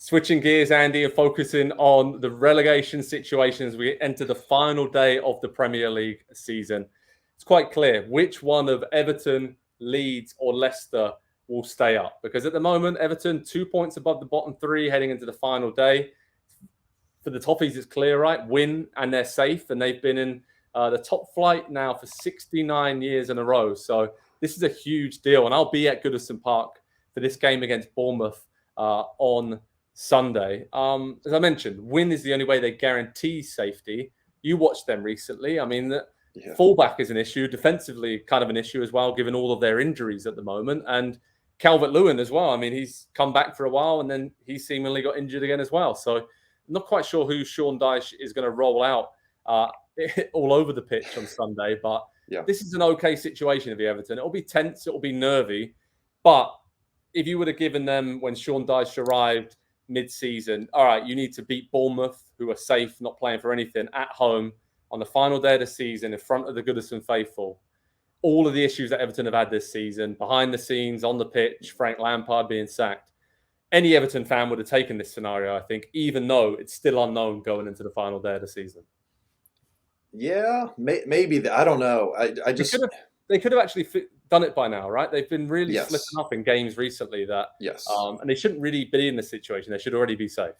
Switching gears, Andy, and focusing on the relegation situation as we enter the final day of the Premier League season. It's quite clear which one of Everton, Leeds, or Leicester will stay up. Because at the moment, Everton 2 points above the bottom three heading into the final day. For the Toffees, it's clear, right? Win and they're safe, and they've been in the top flight now for 69 years in a row. So this is a huge deal, and I'll be at Goodison Park for this game against Bournemouth on Sunday. As I mentioned, win is the only way they guarantee safety. You watched them recently. I mean, fullback is an issue, defensively kind of an issue as well, given all of their injuries at the moment. And Calvert-Lewin as well. I mean, he's come back for a while, and then he seemingly got injured again as well. So I'm not quite sure who Sean Dyche is going to roll out all over the pitch on Sunday. But this is an okay situation for Everton. It'll be tense. It'll be nervy. But if you would have given them, when Sean Dyche arrived mid-season, all right, you need to beat Bournemouth, who are safe, not playing for anything, at home on the final day of the season in front of the Goodison faithful. All of the issues that Everton have had this season, behind the scenes, on the pitch, Frank Lampard being sacked. Any Everton fan would have taken this scenario, I think, even though it's still unknown going into the final day of the season. Yeah, maybe. I don't know. I just... They could have actually done it by now, right? They've been really slipping up in games recently that, and they shouldn't really be in this situation. They should already be safe.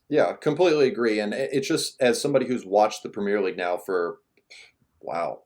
Yeah, completely agree. And it's just, as somebody who's watched the Premier League now for,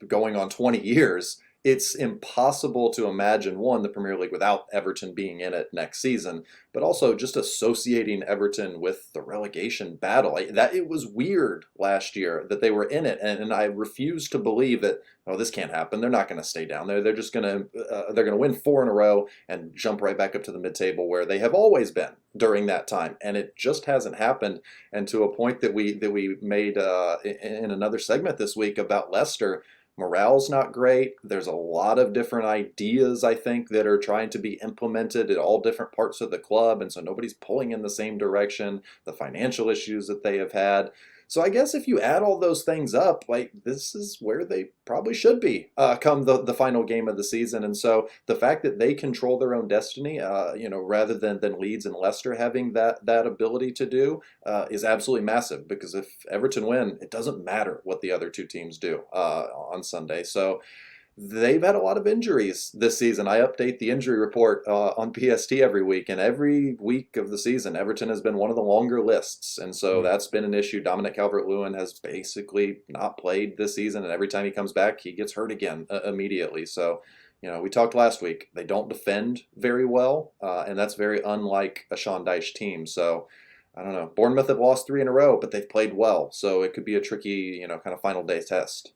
going on 20 years, it's impossible to imagine, one, the Premier League without Everton being in it next season, but also just associating Everton with the relegation battle. It was weird last year that they were in it, and I refuse to believe that, this can't happen. They're not going to stay down there. They're just going to win 4 in a row and jump right back up to the mid-table where they have always been during that time, and it just hasn't happened. And to a point that we made in another segment this week about Leicester, morale's not great. There's a lot of different ideas, I think, that are trying to be implemented at all different parts of the club, and so nobody's pulling in the same direction, the financial issues that they have had. So I guess if you add all those things up, this is where they probably should be come the final game of the season. And so the fact that they control their own destiny, rather than Leeds and Leicester having that ability to do, is absolutely massive. Because if Everton win, it doesn't matter what the other two teams do on Sunday. So they've had a lot of injuries this season. I update the injury report on PST every week, and every week of the season, Everton has been one of the longer lists, and so that's been an issue. Dominic Calvert-Lewin has basically not played this season, and every time he comes back, he gets hurt again immediately. So, we talked last week. They don't defend very well, and that's very unlike a Sean Dyche team. So, I don't know. Bournemouth have lost 3 in a row, but they've played well, so it could be a tricky, kind of final day test.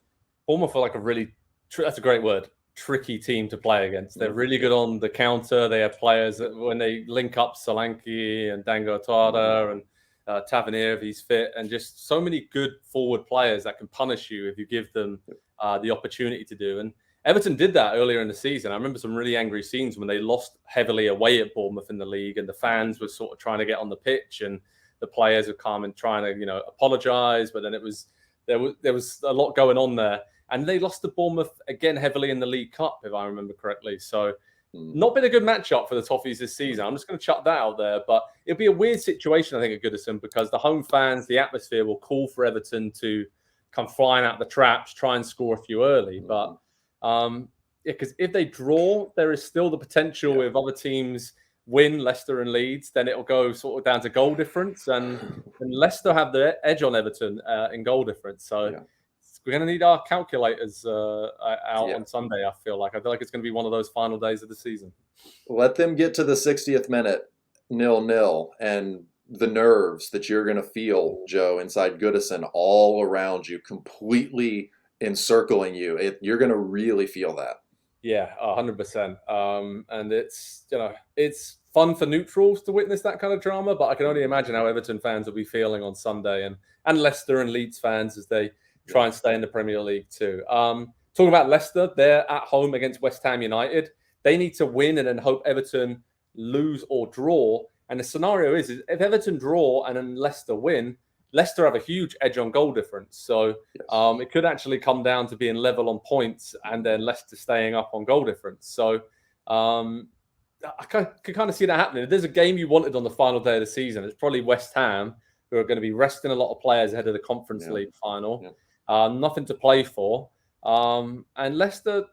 Bournemouth are like a really that's a great word. Tricky team to play against. They're really good on the counter. They have players that when they link up Solanke and Dango Tada and Tavernier if he's fit, and just so many good forward players that can punish you if you give them the opportunity to do. And Everton did that earlier in the season. I remember some really angry scenes when they lost heavily away at Bournemouth in the league, and the fans were sort of trying to get on the pitch, and the players would come and trying to apologize, but then there was a lot going on there. And they lost to Bournemouth again heavily in the League Cup, if I remember correctly. So not been a good matchup for the Toffees this season. I'm just going to chuck that out there. But it'll be a weird situation, I think, at Goodison, because the home fans, the atmosphere will call for Everton to come flying out the traps, try and score a few early. But because if they draw, there is still the potential if other teams win, Leicester and Leeds, then it'll go sort of down to goal difference. And Leicester have the edge on Everton in goal difference. So we're going to need our calculators out on Sunday, I feel like. I feel like it's going to be one of those final days of the season. Let them get to the 60th minute, 0-0, and the nerves that you're going to feel, Joe, inside Goodison, all around you, completely encircling you. You're going to really feel that. Yeah, 100%. And it's fun for neutrals to witness that kind of drama, but I can only imagine how Everton fans will be feeling on Sunday, and Leicester and Leeds fans as they try and stay in the Premier League too. Talking about Leicester, they're at home against West Ham United. They need to win and then hope Everton lose or draw. And the scenario is if Everton draw and then Leicester win, Leicester have a huge edge on goal difference. So it could actually come down to being level on points and then Leicester staying up on goal difference. So I could kind of see that happening. If there's a game you wanted on the final day of the season, it's probably West Ham, who are going to be resting a lot of players ahead of the Conference League final. Nothing to play for. And Leicester,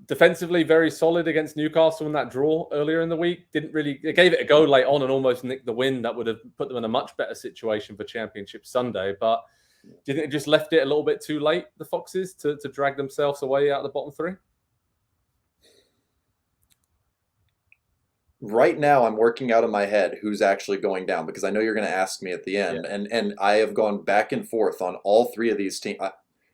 defensively, very solid against Newcastle in that draw earlier in the week. They gave it a go late on and almost nicked the win. That would have put them in a much better situation for Championship Sunday. But do you think they just left it a little bit too late, the Foxes, to drag themselves away out of the bottom three? Right now, I'm working out in my head who's actually going down, because I know you're going to ask me at the end. Yeah. And I have gone back and forth on all three of these teams. I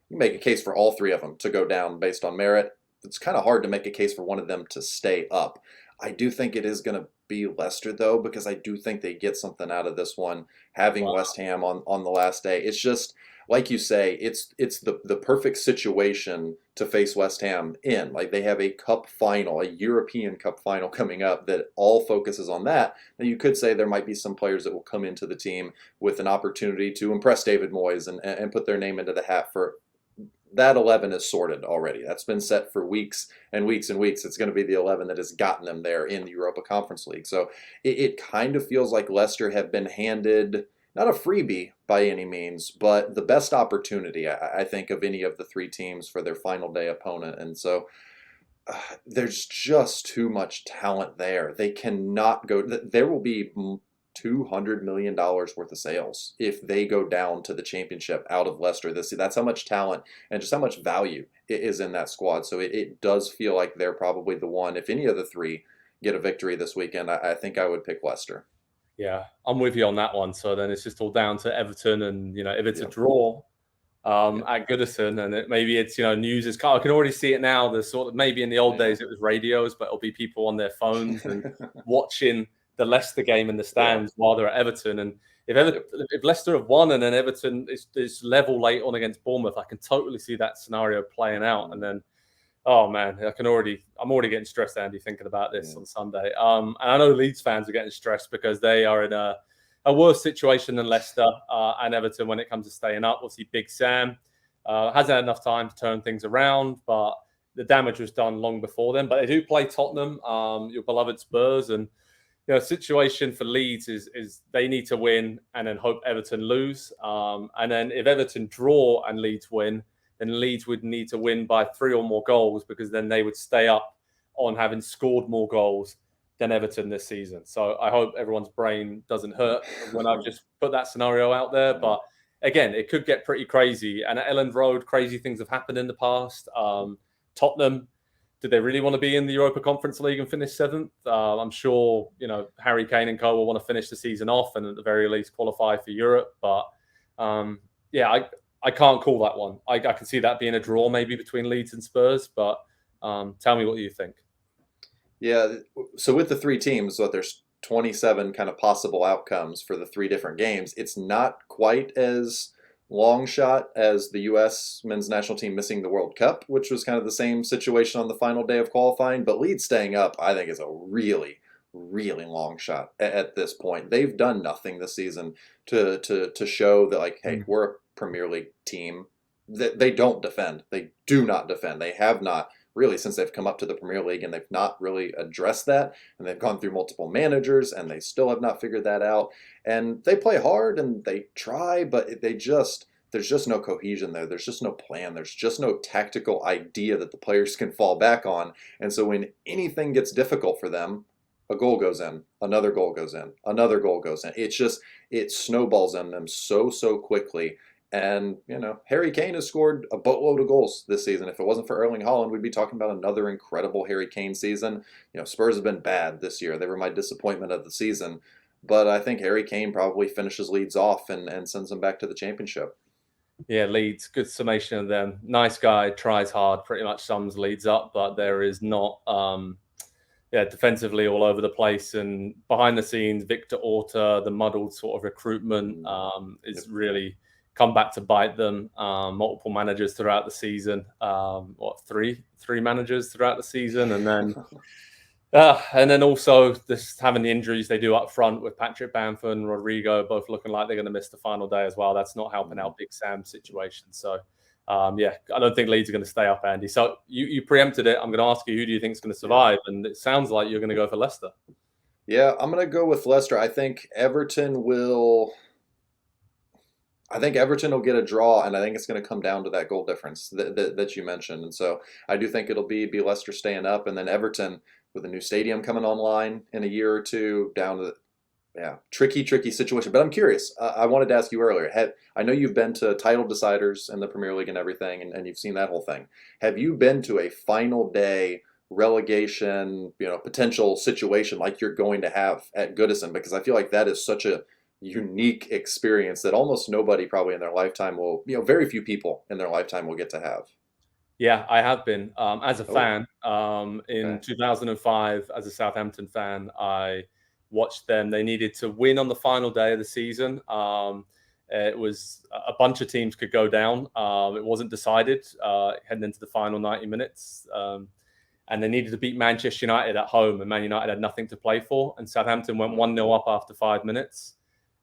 can make a case for all three of them to go down based on merit. It's kind of hard to make a case for one of them to stay up. I do think it is going to be Leicester, though, because I do think they get something out of this one, having West Ham on the last day. It's just, like you say, it's the perfect situation to face West Ham in. Like, they have a cup final, a European Cup final coming up that all focuses on that. Now, you could say there might be some players that will come into the team with an opportunity to impress David Moyes and put their name into the hat for that 11 is sorted already. That's been set for weeks and weeks and weeks. It's going to be the 11 that has gotten them there in the Europa Conference League. So it kind of feels like Leicester have been handed, not a freebie by any means, but the best opportunity, I think, of any of the three teams for their final day opponent. And so there's just too much talent there. They cannot go. There will be $200 million worth of sales if they go down to the Championship out of Leicester this season. That's how much talent and just how much value is in that squad. So it does feel like they're probably the one. If any of the three get a victory this weekend, I think I would pick Leicester. Yeah, I'm with you on that one. So then it's just all down to Everton, and if it's a draw at Goodison, and maybe it's news is. I can already see it now. The sort of, maybe in the old days it was radios, but it'll be people on their phones and watching the Leicester game in the stands while they're at Everton. And if Leicester have won and then Everton is level late on against Bournemouth, I can totally see that scenario playing out. And then, oh man, I'm already getting stressed, Andy, thinking about this on Sunday. And I know Leeds fans are getting stressed because they are in a worse situation than Leicester and Everton when it comes to staying up. Obviously, Big Sam hasn't had enough time to turn things around, but the damage was done long before then. But they do play Tottenham, your beloved Spurs, and situation for Leeds is they need to win and then hope Everton lose. And then if Everton draw and Leeds win, then Leeds would need to win by 3 or more goals, because then they would stay up on having scored more goals than Everton this season. So I hope everyone's brain doesn't hurt when I've just put that scenario out there. But again, it could get pretty crazy. And at Elland Road, crazy things have happened in the past. Tottenham, did they really want to be in the Europa Conference League and finish 7th? I'm sure, Harry Kane and co will want to finish the season off and at the very least qualify for Europe. But I can't call that one. I can see that being a draw maybe between Leeds and Spurs. But tell me what you think. Yeah, so with the three teams, there's 27 kind of possible outcomes for the 3 different games. It's not quite as long shot as the U.S. men's national team missing the World Cup, which was kind of the same situation on the final day of qualifying. But Leeds staying up, I think, is a really, really long shot at this point. They've done nothing this season to show that, like, hey, we're a Premier League team. They don't defend. They do not defend. They have not really since they've come up to the Premier League, and they've not really addressed that. And they've gone through multiple managers, and they still have not figured that out. And they play hard, and they try, but there's just no cohesion there. There's just no plan. There's just no tactical idea that the players can fall back on. And so when anything gets difficult for them, a goal goes in, another goal goes in, another goal goes in. It snowballs on them so quickly. And, Harry Kane has scored a boatload of goals this season. If it wasn't for Erling Haaland, we'd be talking about another incredible Harry Kane season. Spurs have been bad this year. They were my disappointment of the season. But I think Harry Kane probably finishes Leeds off and sends them back to the Championship. Yeah, Leeds, good summation of them. Nice guy, tries hard, pretty much sums Leeds up, but there is not, defensively all over the place. And behind the scenes, Victor Orta, the muddled sort of recruitment is really come back to bite them. Multiple managers throughout the season. Three managers throughout the season, and then also this having the injuries they do up front with Patrick Bamford and Rodrigo both looking like they're going to miss the final day as well. That's not helping out Big Sam's situation. So yeah, I don't think Leeds are going to stay up, Andy. So you preempted it. I'm going to ask you, who do you think is going to survive? And it sounds like you're going to go for Leicester. Yeah, I'm going to go with Leicester. I think Everton will. I think Everton will get a draw, and I think it's going to come down to that goal difference that you mentioned. And so I do think it'll be Leicester staying up, and then Everton with a new stadium coming online in a year or two down to the, yeah, tricky situation. But I'm curious. I wanted to ask you earlier. I know you've been to title deciders in the Premier League and everything, and you've seen that whole thing. Have you been to a final day relegation, potential situation like you're going to have at Goodison? Because I feel like that is such a unique experience that almost nobody probably in their lifetime will, very few people in their lifetime will get to have. Yeah, I have been as a fan. In Okay. 2005, as a Southampton fan, I watched them. They needed to win on the final day of the season. It was a bunch of teams could go down. It wasn't decided heading into the final 90 minutes. And they needed to beat Manchester United at home, and Man United had nothing to play for. And Southampton went 1-0 up after 5 minutes.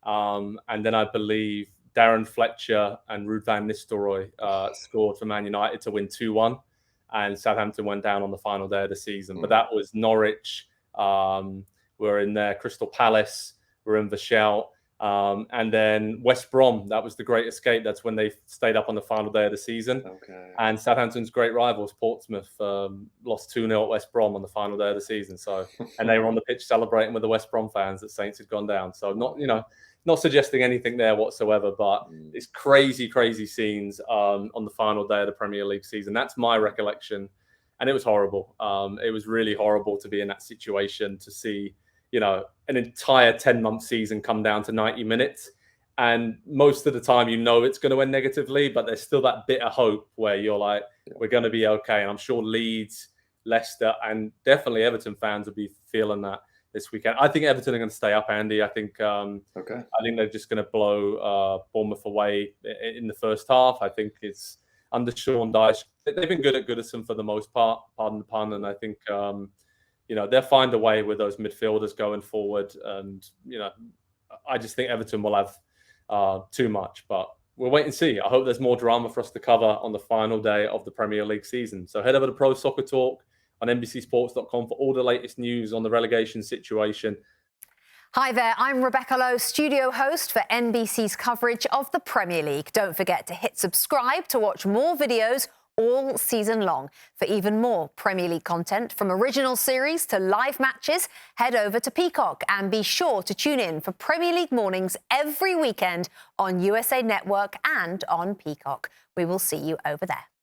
And then I believe Darren Fletcher and Ruud van Nistelrooy scored for Man United to win 2-1. And Southampton went down on the final day of the season. But that was Norwich. We're in there. Crystal Palace. We're in Vachel. And then West Brom. That was the Great Escape. That's when they stayed up on the final day of the season. Okay. And Southampton's great rivals, Portsmouth, lost 2-0 at West Brom on the final day of the season. So, and they were on the pitch celebrating with the West Brom fans that Saints had gone down. So not suggesting anything there whatsoever, but it's crazy scenes on the final day of the Premier League season. That's my recollection. And it was horrible. It was really horrible to be in that situation, to see, an entire 10-month season come down to 90 minutes. And most of the time, it's going to end negatively, but there's still that bit of hope where you're like, we're going to be okay. And I'm sure Leeds, Leicester, and definitely Everton fans will be feeling that this weekend. I think Everton are going to stay up, Andy. I think I think they're just going to blow Bournemouth away in the first half. I think it's under Sean Dyche. They've been good at Goodison for the most part, pardon the pun. And I think, they'll find a way with those midfielders going forward. And, I just think Everton will have too much, but we'll wait and see. I hope there's more drama for us to cover on the final day of the Premier League season. So head over to Pro Soccer Talk on NBCSports.com for all the latest news on the relegation situation. Hi there, I'm Rebecca Lowe, studio host for NBC's coverage of the Premier League. Don't forget to hit subscribe to watch more videos all season long. For even more Premier League content, from original series to live matches, head over to Peacock and be sure to tune in for Premier League mornings every weekend on USA Network and on Peacock. We will see you over there.